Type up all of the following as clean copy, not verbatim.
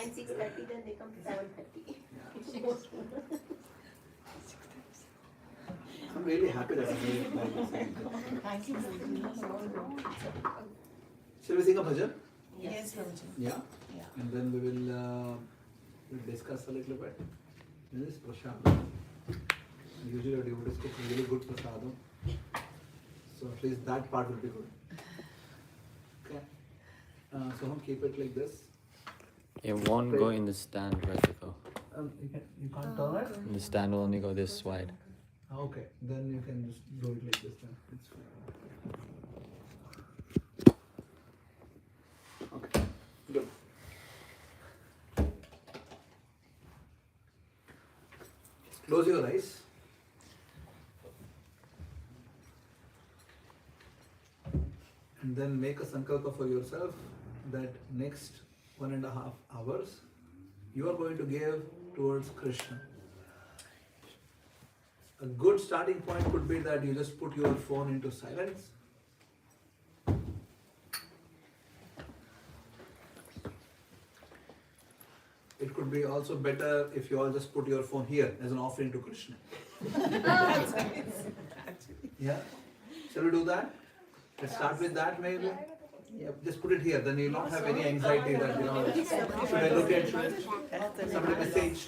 time 6:30, then they come 7:30. I'm really happy that I made it by this end. Thank you, Shall we sing a bhajan? Yes, Prabhuji. Yeah? Yeah. And then we will we'll discuss a little bit. This is prasadam. Usually our devotees cook really good prasadam. So at least that part will be good. Okay. So I'm keep it like this. It won't go in the stand, Rajiko. You can't turn it? The stand will only go this wide. Okay, then you can just do it like this then. It's fine. Okay, good. Close your eyes. And then make a sankalpa for yourself that next 1.5 hours you are going to give towards Krishna. A good starting point could be that you just put your phone into silence. It could be also better if you all just put your phone here as an offering to Krishna. Yeah? Shall we do that? Let's start with that maybe. Yeah, just put it here, then you'll not have any anxiety that, should I look at somebody messaged?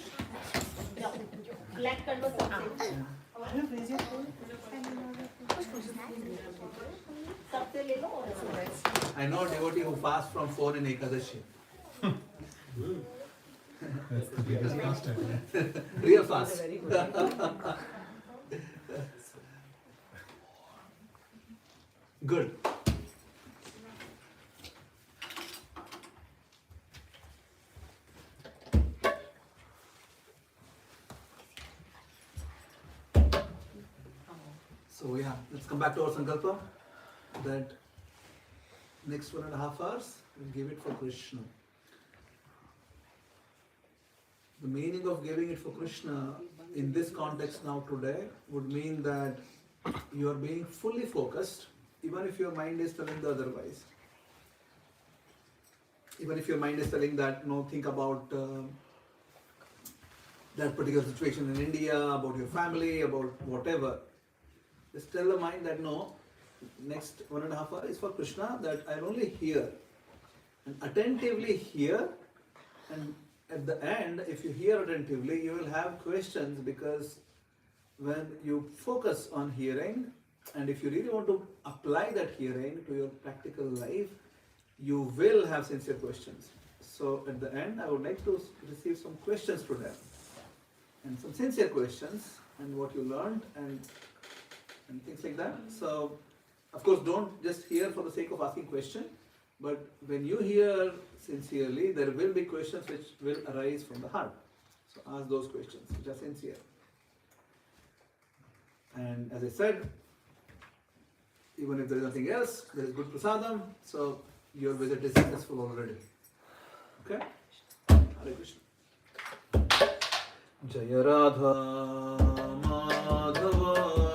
Black color something. सबसे ले लो और I know a devotee who fasts from phone in Ekadashi. That's the biggest fast ever. Real fast. Good. So yeah, let's come back to our sankalpa that next 1.5 hours we'll give it for Krishna. The meaning of giving it for Krishna in this context now today would mean that you are being fully focused even if your mind is telling the otherwise. Even if your mind is telling that, no, think about that particular situation in India, about your family, about whatever. Just tell the mind that no, next 1.5 hours is for Krishna, that I'll only hear and attentively hear, and at the end, if you hear attentively, you will have questions, because when you focus on hearing, and if you really want to apply that hearing to your practical life, you will have sincere questions. So at the end, I would like to receive some questions today, and some sincere questions, and what you learned, and things like that. So, of course, don't just hear for the sake of asking question, but when you hear sincerely, there will be questions which will arise from the heart. So ask those questions which are sincere. And as I said, even if there is nothing else, there is good prasadam, so your visit is successful already. Okay? Hare Krishna. Jaya Radha Madhava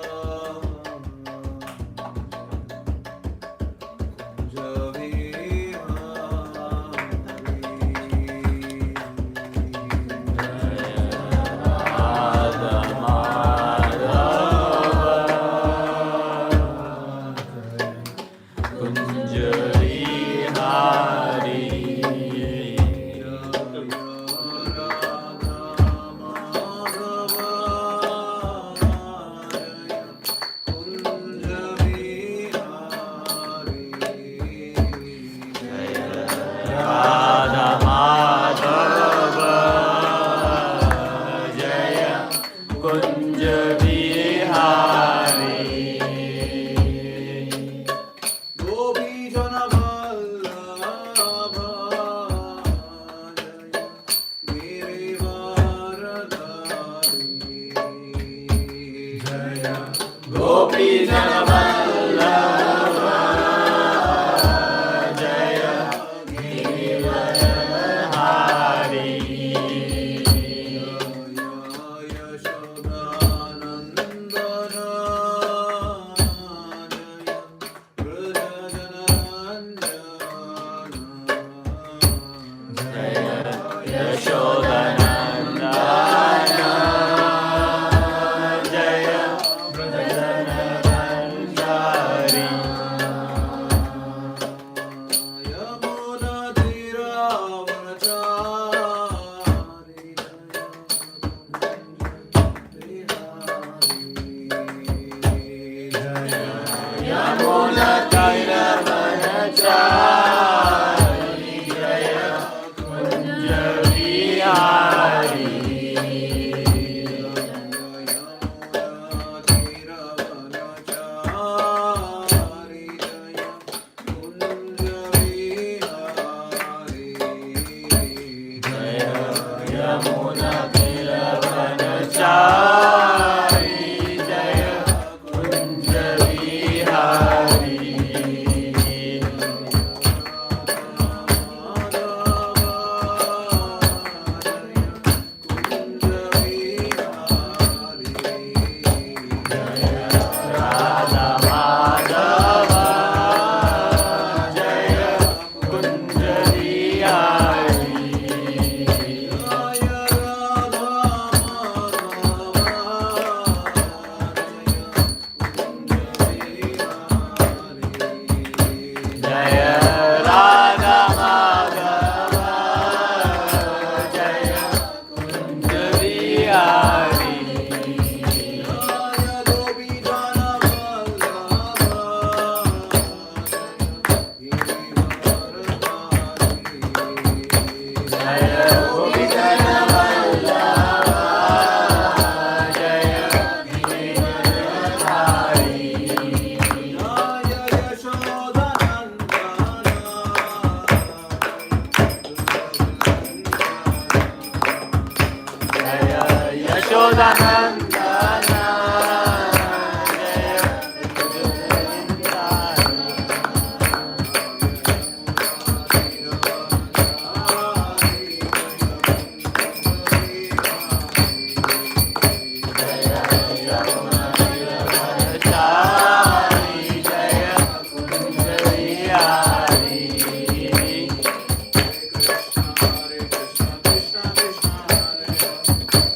Hare Krishna, Krishna Krishna,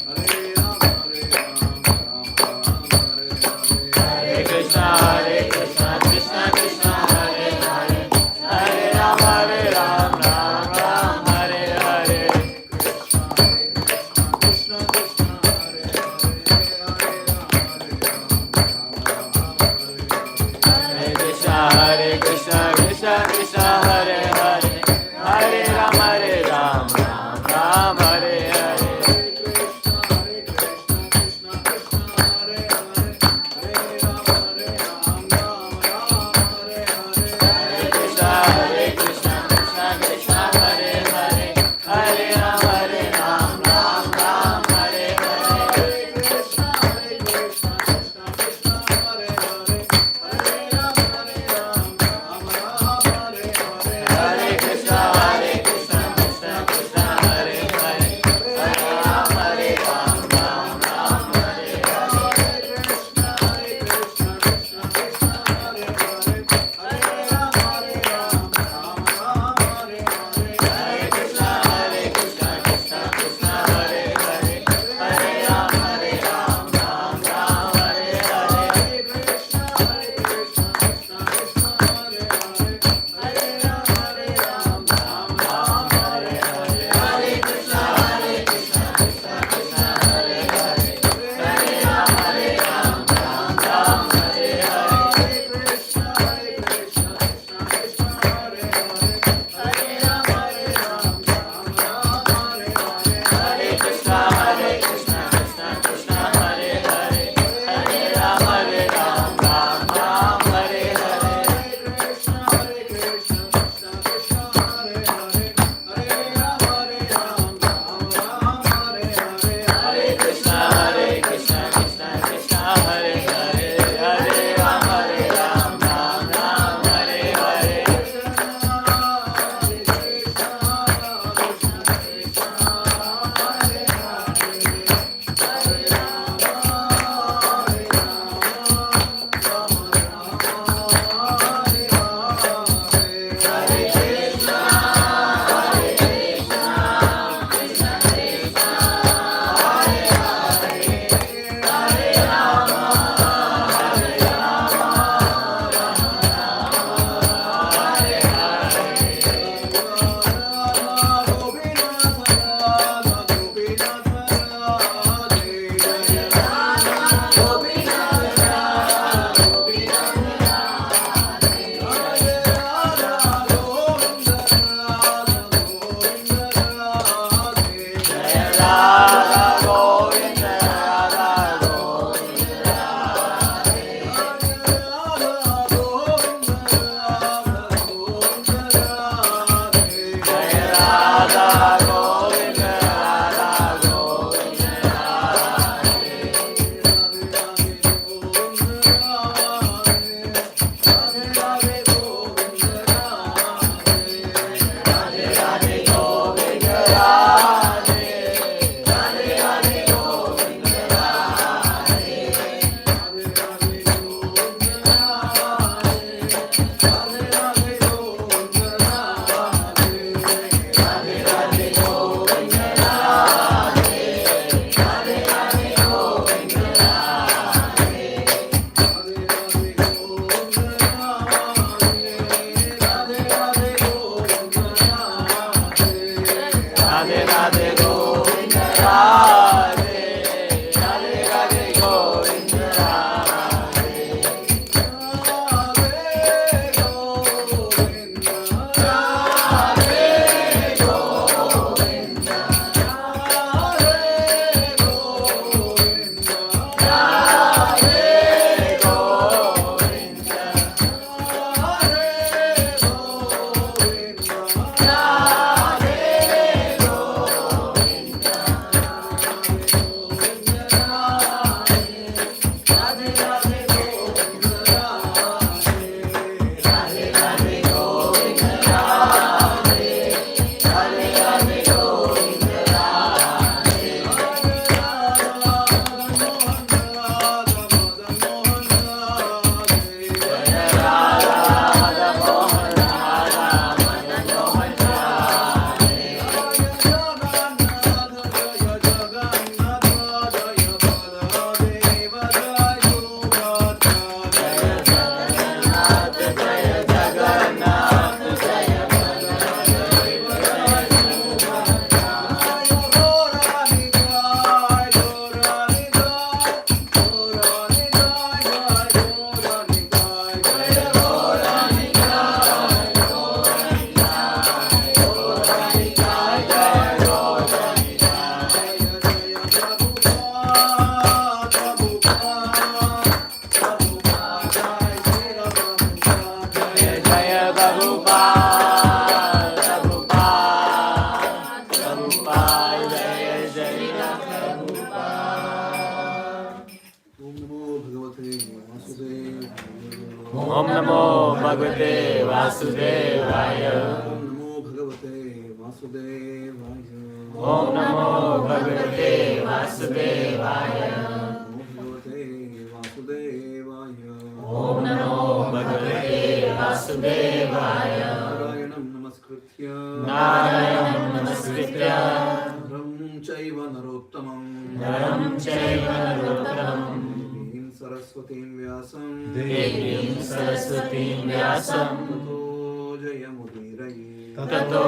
Hare Rama, Hare Rama, Om Namo Bhagavate Vasudevaya. Om Namo Bhagavate Vasudevaya. Om Namo Bhagavate Vasudevaya. Om Namo Bhagavate Vasudevaya. Narayanam Namaskritya. Narayanam Namaskritya. Ram Chaiva Narottamam. Naram Chaiva Narottamam. Devim Saraswatim Vyasam. Devim Saraswatim Vyasam. Tato Jayamudiraye. Tato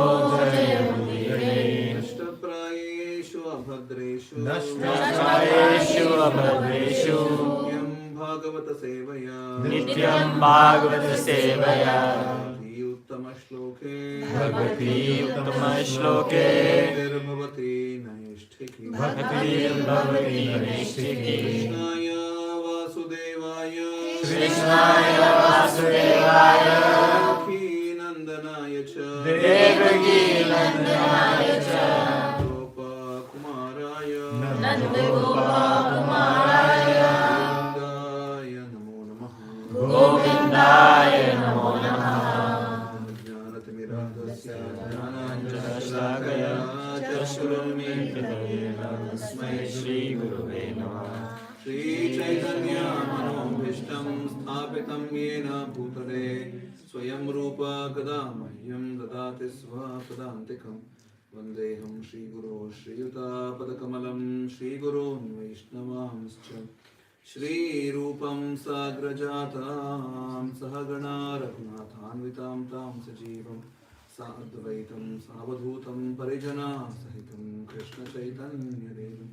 Jayamudiraye. Nashtaprayeshu Abhadreshu. Nashtrayeshu Abhadreshu. Nityam Bhagavata Sevaya. Nityam Bhagavata Sevaya. Uttama Shloke. Bhagavati Uttama Shloke. Nirbhavati Naishthiki. Bhakti Bhavati Naishtiki. Krishnaya Vasudevaya. Krishnaya Vasudevaya. Devaki Nandanaya cha. Devaki Nandanaya cha. Gopa Kumaraya. Nandagopakumaraya. Gopindaya Namo Namaha. Gopindaya Namo Namaha. Jnanatimirandasya Jnananjanashlakaya Chashurunmilitam Tasmai Shri Gurave Namaha. Shri Chaitanya Manobhishtam Sthapitam Yena Bhutale Swayam Rupa Kadamahyam Dadati Svapadantikam Vandeham Shri Guru Shri Yuta Padakamalam Shri Guru Vaishnavamscha Shri Rupam Sagrajatam Sahagana Raghunathanvitam Tam Sajivam Sadvaitam Savadhutam Parijana Sahitam Krishna Chaitanya Devam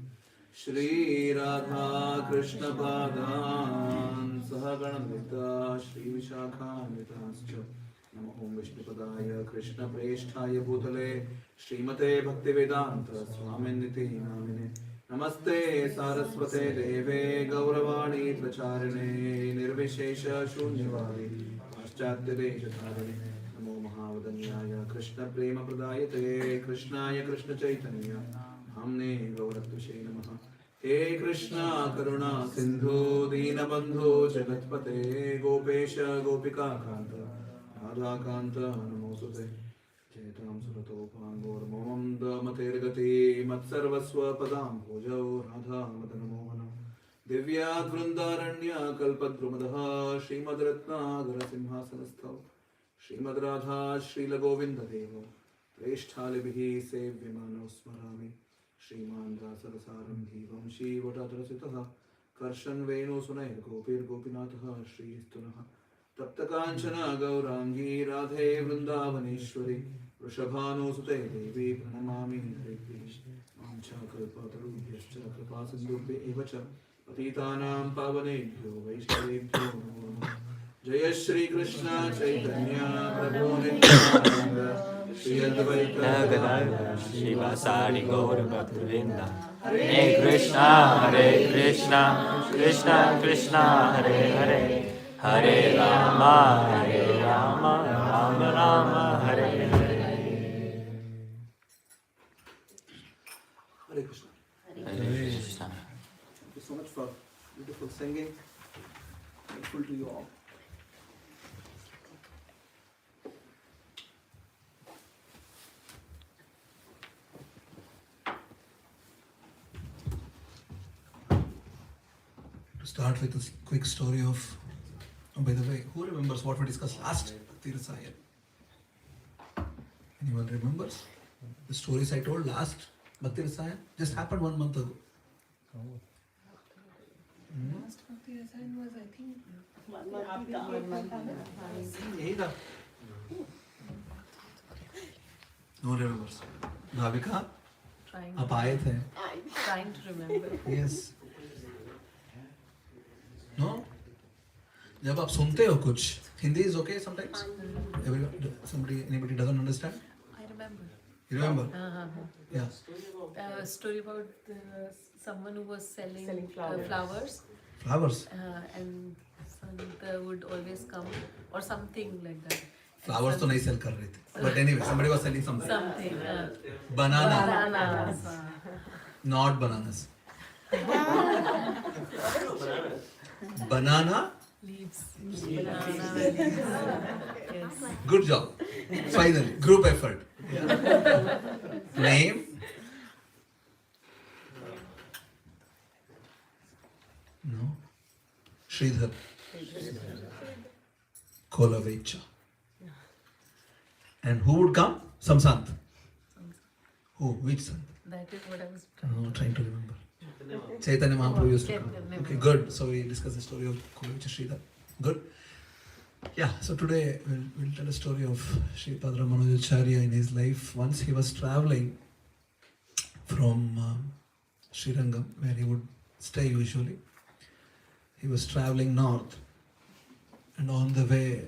Shri Radha Krishna Padan Sahaganamrita Shri Vishakhanvitascha Namo Om Vishnupadaya Krishna Presthaya Bhutale Srimate Bhaktivedanta Swaminiti Namine Namaste Saraswate Deve Gauravani Pracharine Nirvishesha Shunyavadi Paschatya Deshatharine Namo Mahavadanyaya Krishna Prema Pradayate Krishnaya Krishna Chaitanya Hamne Gauratvishe Namaha He Krishna Karuna Sindhu Dinabandhu Jagatpate Gopesha Gopika Kanta Radha Kanta Namosute Chetam Suratopan Gormam Damatergati Matsarvaswa Padam Pujau Radha Madanamohana Divyat Vrindaranya Kalpadrumadaha Srimad Ratna Garasimhasanasthav Srimad Radha Srila Govinda Deva Preshthalibhi Sevyamano Smarami Shriman Dasarasaram Dhivam Shri Vatadrasitaha Karshan Venu Sunayar Gopir Gopinatha Shri Stunaha Taptakanchana Gaurangi Radhe Vrindavaneshwari Vrishabhanu Sute Devi Pranamami Hariprish Mamcha Kalpatarubhyascha Kripasindubhya Evacha Patitanam Pavanebhyo Vaishnavebhyo Namo Namaha Jaya Shri Krishna Chaitanya Prabhu Nityananda Shri Advaita Gadadhara Shivasari Gaur Bhaktivinoda Hare Krishna Krishna Krishna Hare Hare Hare Rama Rama Rama Hare Hare. Hare Krishna. Hare Krishna. Thank you so much for beautiful singing. Thankful to you all. To start with a quick story of, by the way, who remembers what we discussed last Bhakti Rasaya? Anyone remembers? The stories I told last Bhakti Rasaya just happened 1 month ago. Last Bhakti Rasayan was, I think, यही था. No one remembers. Bhavika, trying, आप आए थे. trying to remember. Yes. No? जब आप सुनते हो कुछ, Hindi is okay sometimes. Anybody doesn't understand? I remember. You remember? Yeah. A story about someone who was selling flowers. Flowers. And Santa would always come or something like that. Flowers तो नहीं sell कर रहे थे. But anyway, somebody was selling something. Something. Banana. Bananas. Not bananas. Banana Leaves. Banana and leaves. Yes. Good job. Finally, group effort. Yeah. Name? No. Sridhar. Kolavecha. And who would come? Some sant. Who? Which sant? That is what I was Trying to remember. Chaitanya Mahaprabhu used to come. Chaitanya Okay, good. So we discussed the story of Kolavecha Sridhar. Good. Yeah, so today we'll tell a story of Sri Padra Manojacharya in his life. Once he was traveling from Srirangam, where he would stay usually. He was traveling north, and on the way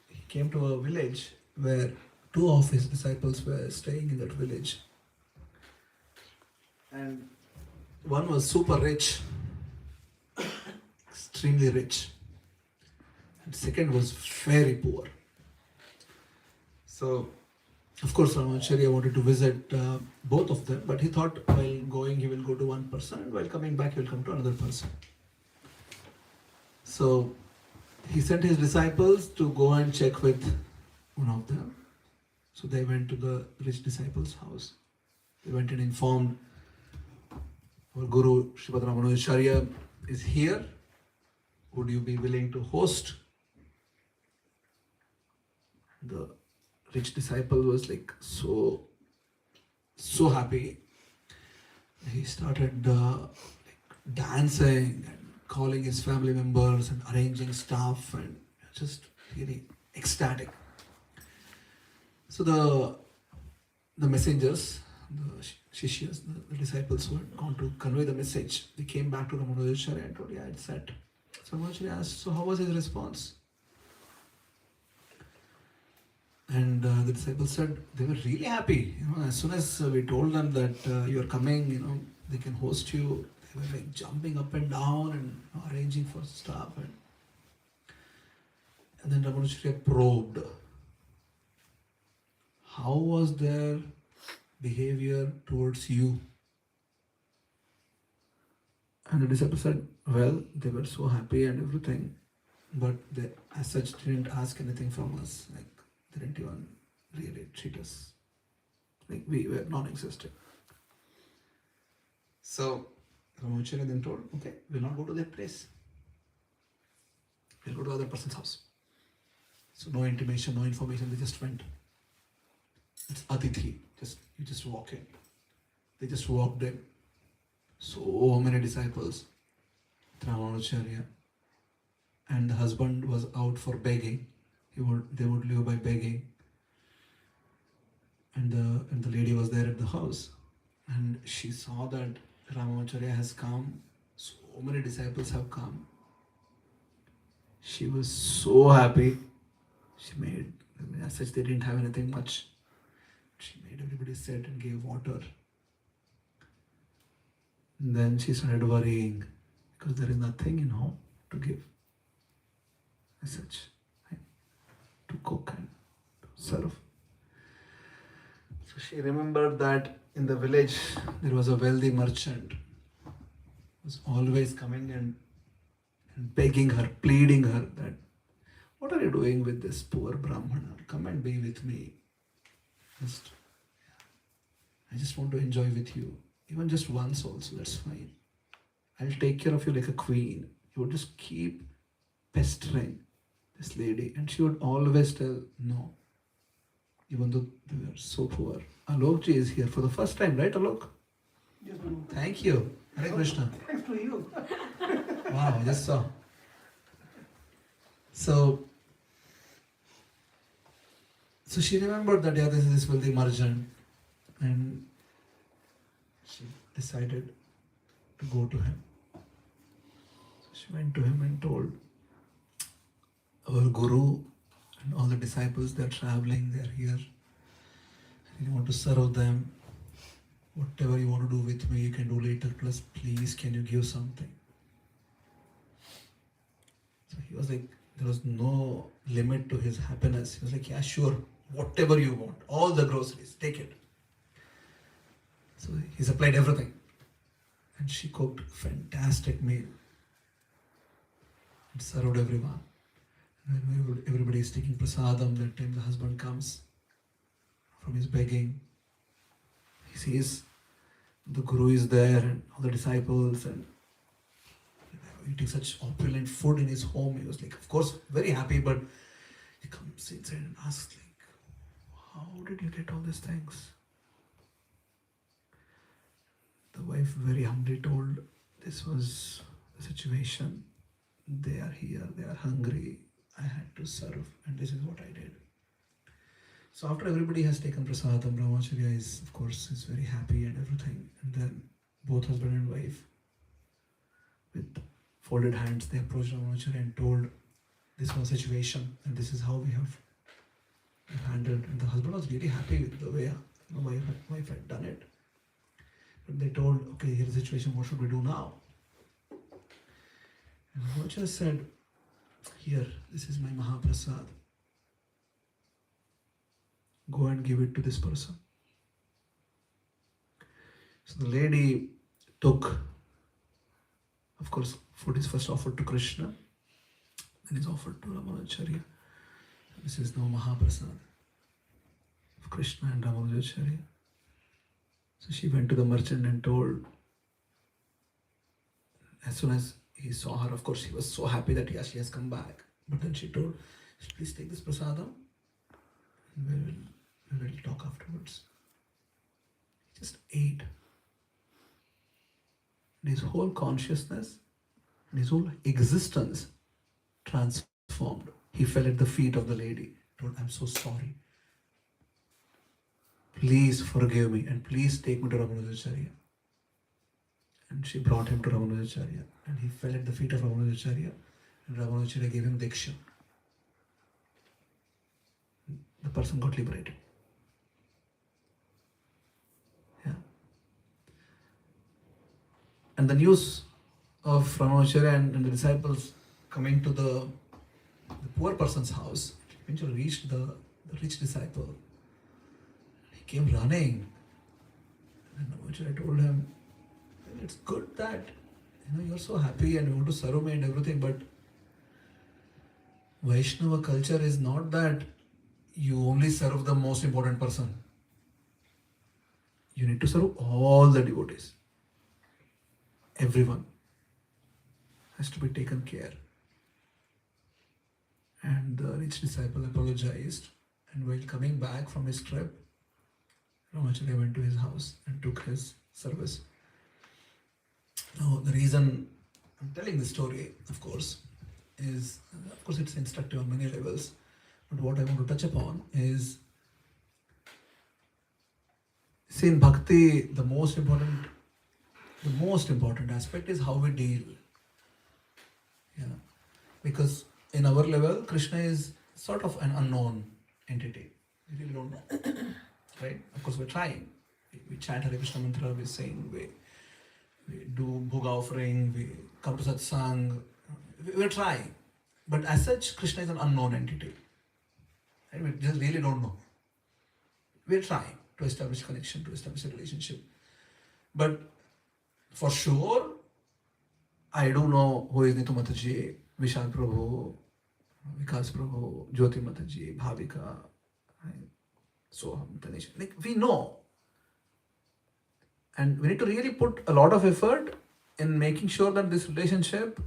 he came to a village where two of his disciples were staying in that village. And one was super rich, extremely rich. And second was very poor. So, of course, Ramacharya wanted to visit both of them, but he thought while going he will go to one person, and while coming back he will come to another person. So, he sent his disciples to go and check with one of them. So they went to the rich disciple's house. They went and informed, our Guru Sri Padra Manojacharya is here. Would you be willing to host? The rich disciple was like so happy. He started dancing and calling his family members and arranging stuff and just really ecstatic. So the messengers, the shishyas, the disciples who had gone to convey the message, they came back to Ramanujacharya and told, yeah, it's set. So Ramanujacharya asked, so how was his response? And the disciples said they were really happy. As soon as we told them that you are coming, they can host you, they were like jumping up and down and arranging for stuff. And then Ramanujacharya probed. How was their behavior towards you? And the disciple said, well, they were so happy and everything, but they as such didn't ask anything from us. Like, they didn't even really treat us. Like, we were non-existent. So, Ramacharya then told, okay, we'll not go to that place. We'll go to other person's house. So, no intimation, no information, they just went. It's Atithi. You just walk in. They just walked in. So many disciples. Ramanujacharya. And the husband was out for begging. They would live by begging. And the lady was there at the house. And she saw that Ramanujacharya has come. So many disciples have come. She was so happy. As such, they didn't have anything much. She made everybody sit and gave water. And then she started worrying because there is nothing in home to give. As such, to cook and to serve. So she remembered that in the village there was a wealthy merchant who was always coming and begging her, pleading her that, what are you doing with this poor Brahmana? Come and be with me. I just want to enjoy with you. Even just once also, that's fine. I'll take care of you like a queen. You would just keep pestering this lady. And she would always tell, no. Even though they were so poor. Alokji is here for the first time, right Alok? Yes, Guru. Thank you. Hare Krishna. Thanks to you. Wow, I just saw. So she remembered that, this is this wealthy merchant, and she decided to go to him. So she went to him and told, our Guru and all the disciples, they're traveling, they're here. You want to serve them. Whatever you want to do with me, you can do later. Plus, please, can you give something? So he was like, there was no limit to his happiness. He was like, yeah, sure. Whatever you want, all the groceries, take it. So he supplied everything. And she cooked fantastic meal. and served everyone. And when everybody is taking prasadam, that time the husband comes from his begging. He sees the Guru is there and all the disciples and eating such opulent food in his home. He was like, of course, very happy, but he comes inside and asks, like, how did you get all these things? The wife very humbly told, this was the situation. They are here, they are hungry. I had to serve, and this is what I did. So after everybody has taken prasadam, Ramacharya is, of course, is very happy and everything. And then both husband and wife, with folded hands, they approached Ramacharya and told, this was the situation, and this is how we have handled. And the husband was really happy with the way the wife had done it. But they told, okay, here's the situation, what should we do now? And Ramacharya said, here, this is my Mahaprasad. Go and give it to this person. So the lady took, of course, food is first offered to Krishna, then is offered to Ramanujacharya. This is now Mahaprasad of Krishna and Ramanujacharya. So she went to the merchant and told, as soon as he saw her, of course, he was so happy that she has come back. But then she told, please take this prasadam and we will talk afterwards. He just ate. And his whole consciousness and his whole existence transformed. He fell at the feet of the lady. Told, I'm so sorry. Please forgive me and please take me to Ramanujacharya. And she brought him to Ramanujacharya. And he fell at the feet of Ramanujacharya. And Ramanujacharya gave him Diksha. The person got liberated. Yeah. And the news of Ramanujacharya and the disciples coming to the poor person's house eventually reached the rich disciple. He came running. And Ramanujacharya told him, it's good that you're so happy and you want to serve me and everything, but Vaishnava culture is not that you only serve the most important person. You need to serve all the devotees. Everyone has to be taken care. And the rich disciple apologized, and while coming back from his trip, Ramacharya went to his house and took his service. Now, the reason I'm telling this story, of course, is, it's instructive on many levels. But what I want to touch upon is, see, in Bhakti, the most important aspect is how we deal. Yeah. Because in our level, Krishna is sort of an unknown entity. We really don't know. Right? Of course, we're trying. We chant Hare Krishna mantra, we sing, we do bhoga offering, we come to satsang. We're trying. But as such, Krishna is an unknown entity. Right? We just really don't know. We're trying to establish connection, to establish a relationship. But for sure, I do know who is Nitu Mataji, Vishal Prabhu, Vikas Prabhu, Jyoti Mataji, Bhavika, Soham, Tanisha. Like, we know. And we need to really put a lot of effort in making sure that this relationship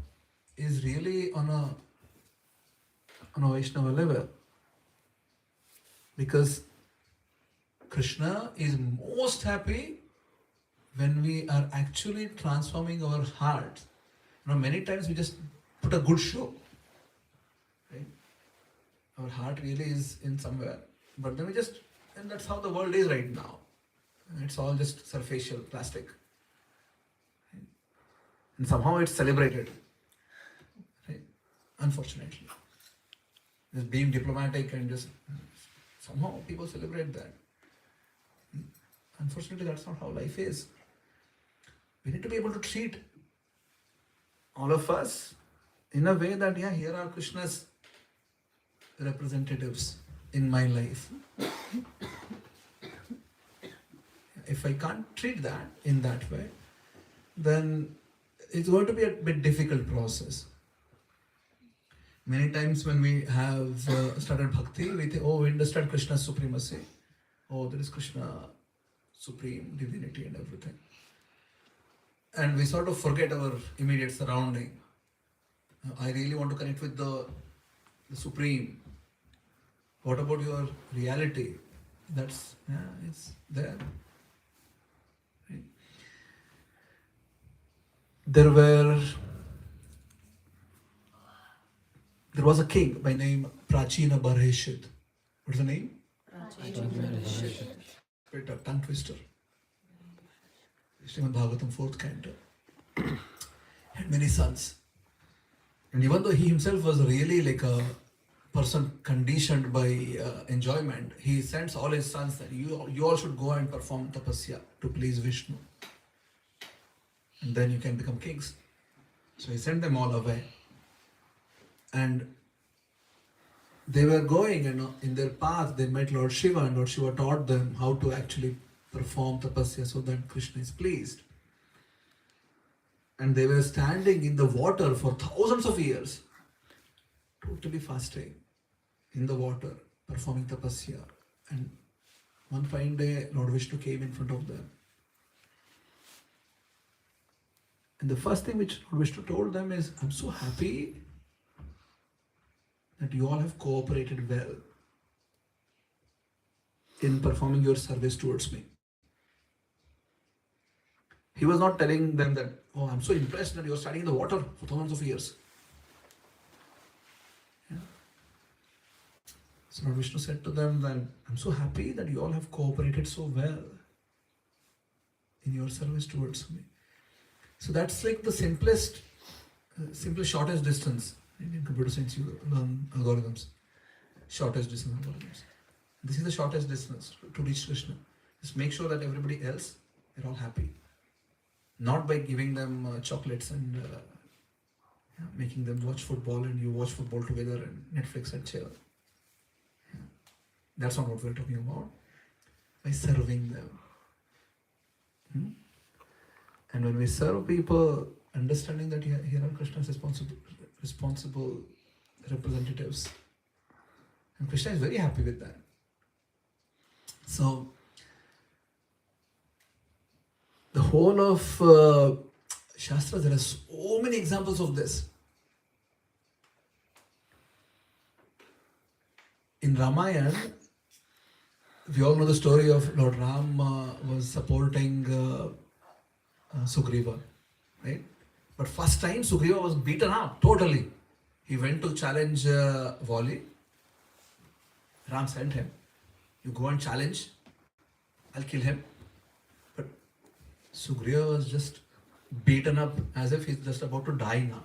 is really on a Vaishnava level. Because Krishna is most happy when we are actually transforming our hearts. Many times we just put a good show. Right? Our heart really is in somewhere. But then and that's how the world is right now. It's all just superficial, plastic. Right? And somehow it's celebrated. Right? Unfortunately. Just being diplomatic and just somehow people celebrate that. Unfortunately, that's not how life is. We need to be able to treat all of us in a way that, here are Krishna's representatives in my life. If I can't treat that in that way, then it's going to be a bit difficult process. Many times when we have started bhakti, we think, oh, we understand Krishna's supremacy. Oh, there is Krishna, supreme divinity and everything. And we sort of forget our immediate surrounding. I really want to connect with the supreme. What about your reality? It's there. Right? There was a king by name Prachina Barheshit. What's the name? Bit of tongue twister. Srimad Bhagavatam, 4th canto. Had many sons. And even though he himself was really like a person conditioned by enjoyment, he sends all his sons that you all should go and perform tapasya to please Vishnu. And then you can become kings. So he sent them all away. And they were going, and in their path they met Lord Shiva, and Lord Shiva taught them how to actually perform tapasya so that Krishna is pleased. And they were standing in the water for thousands of years, totally fasting in the water, performing tapasya. And one fine day, Lord Vishnu came in front of them. And the first thing which Lord Vishnu told them is, I'm so happy that you all have cooperated well in performing your service towards me. He was not telling them that, oh, I'm so impressed that you're standing in the water for thousands of years. Yeah. So Lord Vishnu said to them that, I'm so happy that you all have cooperated so well in your service towards me. So that's like the simplest, shortest distance. In computer science, you learn algorithms. Shortest distance algorithms. This is the shortest distance to reach Krishna. Just make sure that everybody else, they're all happy. Not by giving them chocolates and making them watch football and you watch football together and Netflix and chill. Yeah. That's not what we're talking about. By serving them. And when we serve people, understanding that here are Krishna's responsible representatives. And Krishna is very happy with that. So, the whole of Shastras, there are so many examples of this. In Ramayana, we all know the story of Lord Ram was supporting Sugriva, right? But first time Sugriva was beaten up totally. He went to challenge Vali. Ram sent him. You go and challenge, I'll kill him. But Sugriva was just beaten up as if he's just about to die now.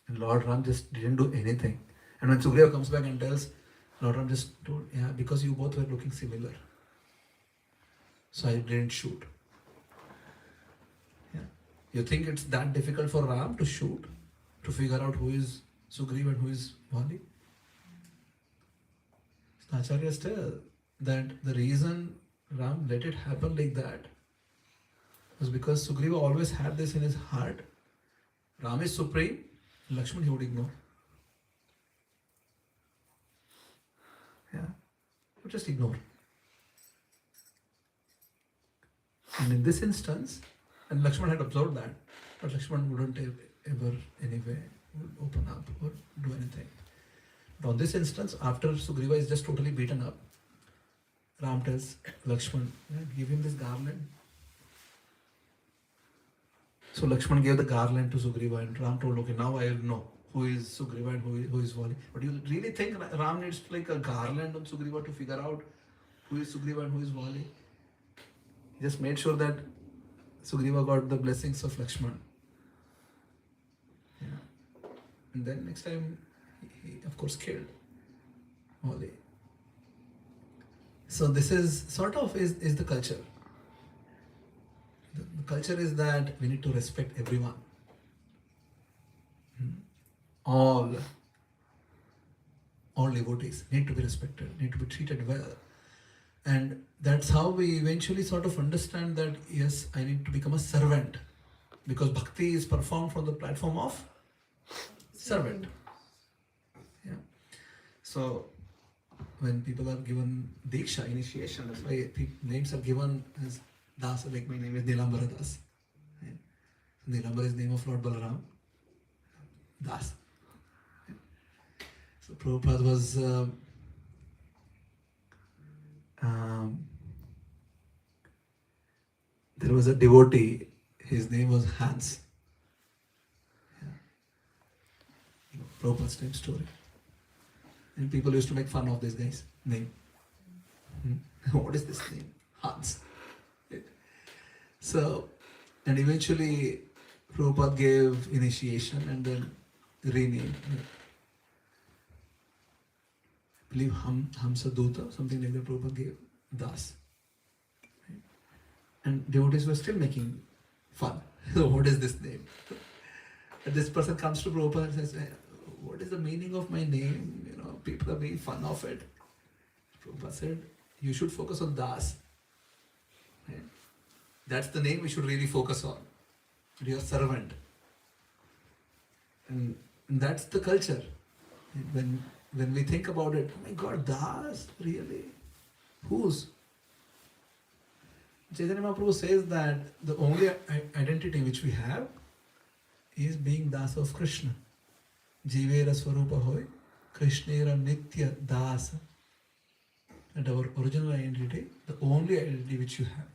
And Lord Ram just didn't do anything. And when Sugriva comes back and tells, Lord Ram just told, yeah, because you both were looking similar. So I didn't shoot. Yeah. You think it's that difficult for Ram to shoot, to figure out who is Sugriva and who is Vali? Acharyas tell that the reason Ram let it happen like that was because Sugriva always had this in his heart. Ram is supreme, Lakshman he would ignore. Yeah, he would just ignore. And in this instance, and Lakshman had observed that, but Lakshman wouldn't ever anyway would open up or do anything. But on this instance, after Sugriva is just totally beaten up, Ram tells Lakshman, give him this garland. So Lakshman gave the garland to Sugriva and Ram told, okay, now I know who is Sugriva and who is Vali. But you really think Ram needs like a garland on Sugriva to figure out who is Sugriva and who is Vali? He just made sure that Sugriva got the blessings of Lakshman. Yeah. And then next time, he of course killed Vali. So this is sort of is the culture. The culture is that we need to respect everyone. All devotees need to be respected, need to be treated well. And that's how we eventually sort of understand that, yes, I need to become a servant. Because bhakti is performed from the platform of servant. Yeah. So when people are given Diksha, initiation, that's why names are given as Das, like my name is Nilambara Das. Yeah. Nilambara is the name of Lord Balaram. Das. Yeah. So Prabhupada was there was a devotee, his name was Hans. Yeah. Prabhupada's name story. And people used to make fun of this guy's name. What is this name? Hans. So, and eventually Prabhupada gave initiation and then renamed. I believe Hamsa Duta, something like that Prabhupada gave Das. And devotees were still making fun. So what is this name? And this person comes to Prabhupada and says, what is the meaning of my name? You know, people are making fun of it. Prabhupada said, you should focus on Das. Right? That's the name we should really focus on. Your servant. And that's the culture. When we think about it, oh my God, Das, really? Whose? Chaitanya Mahaprabhu says that the only identity which we have is being Das of Krishna. Jivera Swarupa Hoy, Krishnera Nitya Das. And our original identity, the only identity which you have.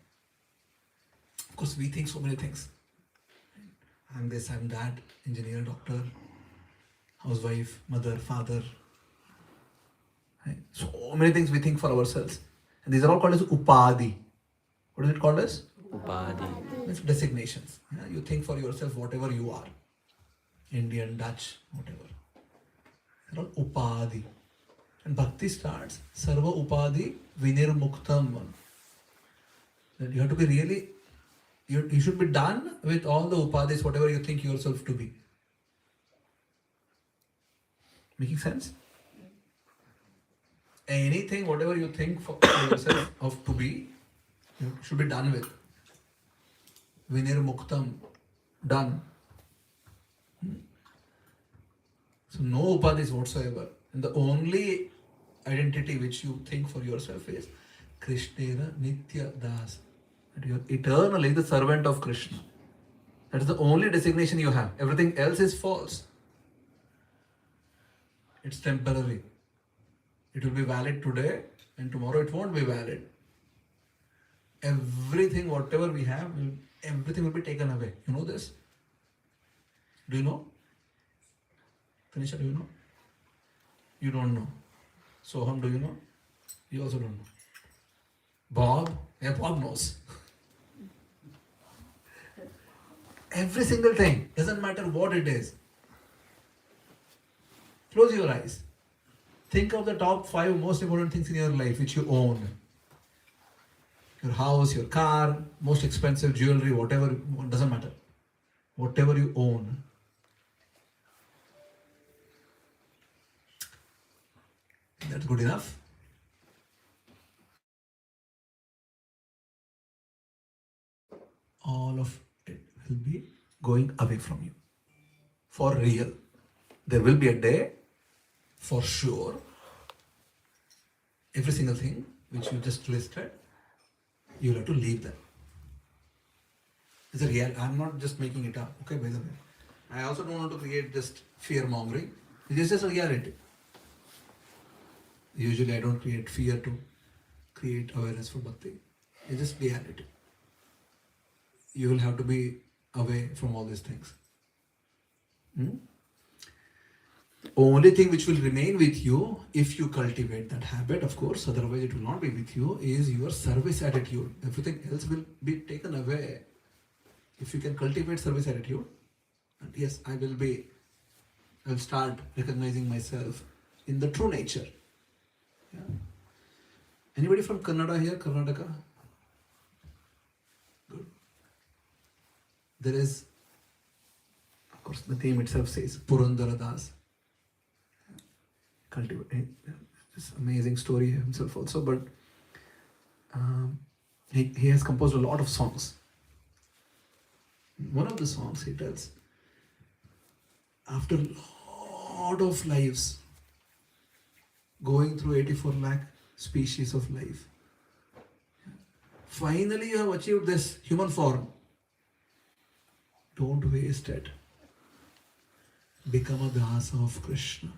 Of course, we think so many things. I'm this, I'm that, engineer, doctor, housewife, mother, father. Right? So many things we think for ourselves. And these are all called as Upadhi. What is it called as? Upadhi. Means designations. Yeah? You think for yourself whatever you are. Indian, Dutch, whatever. They're all Upadhi. And Bhakti starts, Sarva Upadhi Vinirmuktam. That you have to be really, you should be done with all the Upadhis, whatever you think yourself to be. Making sense? Anything, whatever you think for yourself of to be, you should be done with. Vinirmuktam. Done. So no Upadhis whatsoever. And the only identity which you think for yourself is Krishnera Nitya Das. That you are eternally the servant of Krishna. That is the only designation you have. Everything else is false. It's temporary. It will be valid today and tomorrow it won't be valid. Everything, whatever we have, everything will be taken away. You know this? Do you know? Tanisha, do you know? You don't know. Soham, do you know? You also don't know. Bob? Yeah, Bob knows. Every single thing, doesn't matter what it is. Close your eyes. Think of the top 5 most important things in your life which you own. Your house, your car, most expensive jewelry, whatever, doesn't matter. Whatever you own. That's good enough. All of it will be going away from you. For real. There will be a day, for sure, every single thing which you just listed, you will have to leave them. It's a real. I'm not just making it up. Okay, by the way. I also don't want to create just fear mongering. It is just a reality. Usually I don't create fear to create awareness for bhakti. It's just reality. You will have to be away from all these things. Only thing which will remain with you, if you cultivate that habit, of course, otherwise it will not be with you, is your service attitude. Everything else will be taken away. If you can cultivate service attitude, and yes, I will start recognizing myself in the true nature. Yeah. Anybody from Kannada here? Karnataka? Good. There is, of course, the name itself says Purandara Das. Cultivate this amazing story himself also, but he has composed a lot of songs. One of the songs he tells, after lot of lives, going through 84 lakh species of life, finally you have achieved this human form. Don't waste it. Become a dasa of Krishna.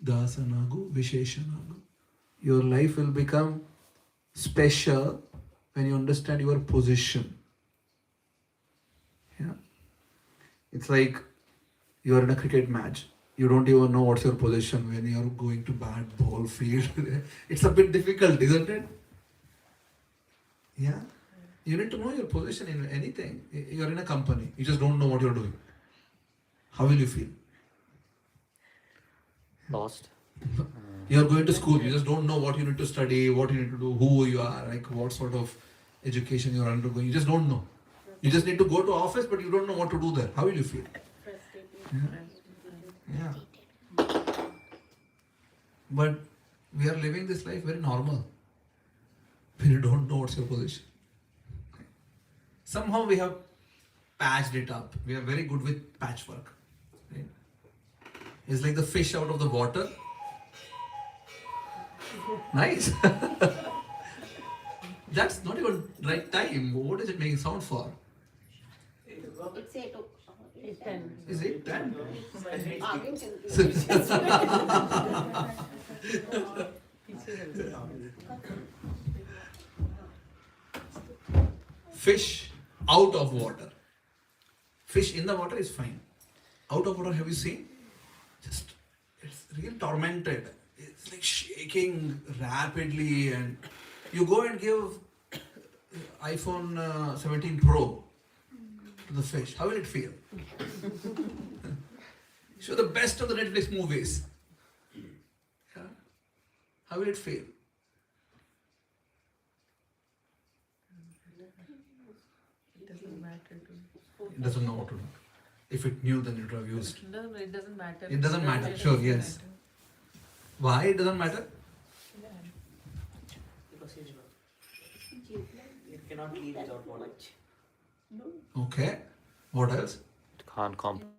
Dasa nagu, Vishesha nagu. Your life will become special when you understand your position. Yeah. It's like you are in a cricket match. You don't even know what's your position when you are going to bat, ball, field. It's a bit difficult, isn't it? Yeah. You need to know your position in anything. You're in a company. You just don't know what you're doing. How will you feel? Lost. You're going to school. You just don't know what you need to study, what you need to do, who you are, like what sort of education you're undergoing. You just don't know. You just need to go to office, but you don't know what to do there. How will you feel? Yeah. But we are living this life very normal. When you don't know what's your position. Somehow we have patched it up. We are very good with patchwork. Right? It's like the fish out of the water. Nice. That's not even right time. What is it making sound for? It's 8 o'clock. It's 10. Is it 10? आगे चल Fish out of water. Fish in the water is fine. Out of water, have you seen? Just, it's really tormented. It's like shaking rapidly, and you go and give iPhone 17 Pro to the fish. How will it feel? Show the best of the Netflix movies. Yeah. How will it feel? It doesn't matter to me. It doesn't know what to do. If it knew, then it would have used. No, it doesn't matter. It doesn't matter, sure, yes. Matter. Why it doesn't matter? Because you cannot live without knowledge. Okay. What else? It can't comprehend.